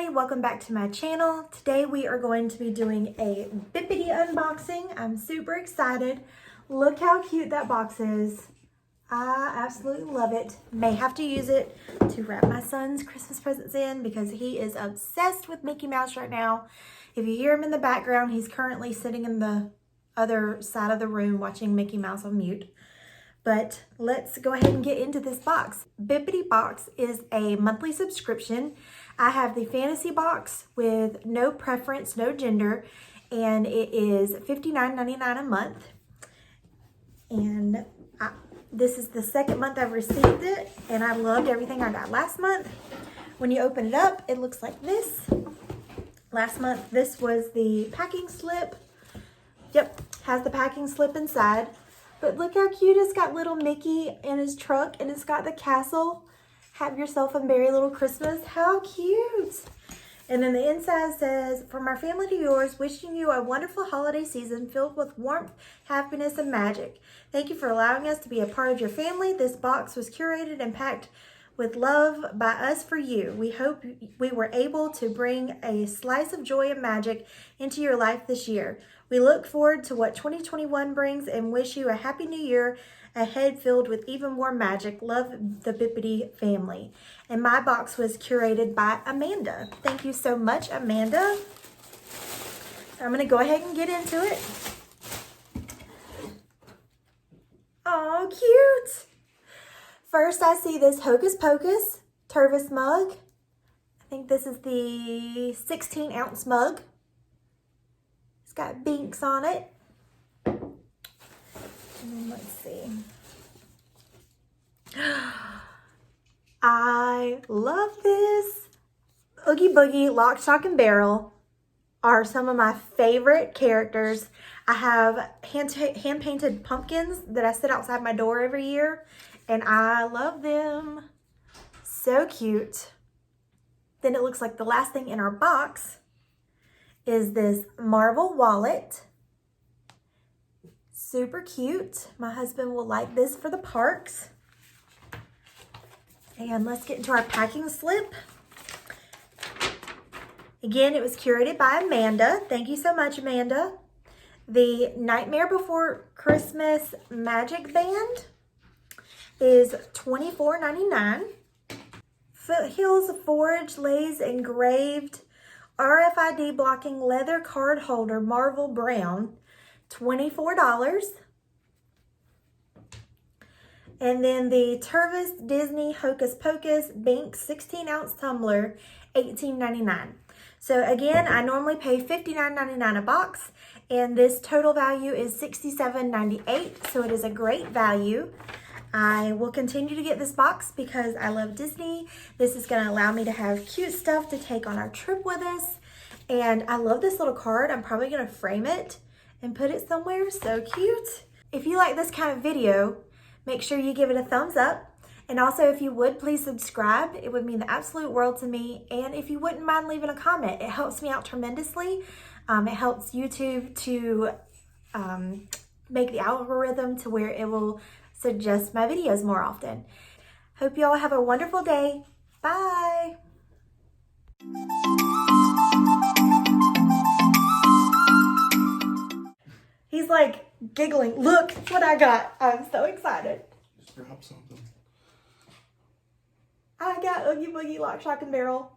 everybody, welcome back to my channel. Today we are going to be doing a Bibbidi unboxing. I'm super excited. Look how cute that box is. I absolutely love it. May have to use it to wrap my son's Christmas presents in because he is obsessed with Mickey Mouse right now. If you hear him in the background, he's currently sitting in the other side of the room watching Mickey Mouse on mute. But let's go ahead and get into this box. Bibbidi box is a monthly subscription. I have the fantasy box with no preference, no gender, and it is $59.99 a month. And this is the second month I've received it, and I loved everything I got last month. When you open it up, it looks like this. Last month, this was the packing slip. Yep, has the packing slip inside. But look how cute. It's got little Mickey in his truck, and it's got the castle. Have yourself a merry little Christmas. How cute. And then the inside says, from our family to yours, wishing you a wonderful holiday season filled with warmth, happiness, and magic. Thank you for allowing us to be a part of your family. This box was curated and packed with love by us for you. We hope we were able to bring a slice of joy and magic into your life this year. We look forward to what 2021 brings and wish you a happy new year ahead filled with even more magic. Love, the Bibbidi family. And my box was curated by Amanda. Thank you so much, Amanda. I'm going to go ahead and get into it. Oh, cute. First, I see this Hocus Pocus Tervis mug. I think this is the 16-ounce mug. It's got Binks on it. And let's see. I love this. Oogie Boogie, Lock, Stock, and Barrel are some of my favorite characters. I have hand-painted pumpkins that I sit outside my door every year, and I love them. So cute. Then it looks like the last thing in our box is this Marvel wallet. Super cute. My husband will like this for the parks. And let's get into our packing slip. Again, it was curated by Amanda. Thank you so much, Amanda. The Nightmare Before Christmas Magic Band is $24.99. Foothills Forge Lays Engraved RFID Blocking Leather Card Holder Marvel Brown, $24. And then the Tervis Disney Hocus Pocus Binks 16-ounce tumbler, $18.99. So again, I normally pay $59.99 a box, and this total value is $67.98, so it is a great value. I will continue to get this box because I love Disney. This is going to allow me to have cute stuff to take on our trip with us. And I love this little card. I'm probably going to frame it and put it somewhere. So cute. If you like this kind of video, make sure you give it a thumbs up. And also, if you would, please subscribe. It would mean the absolute world to me. And if you wouldn't mind leaving a comment, it helps me out tremendously. It helps YouTube to make the algorithm to where it will suggest my videos more often. Hope you all have a wonderful day. Bye. He's like giggling. Look what I got. I'm so excited. Just grab something. I got Oogie Boogie Lock, Stock, and Barrel.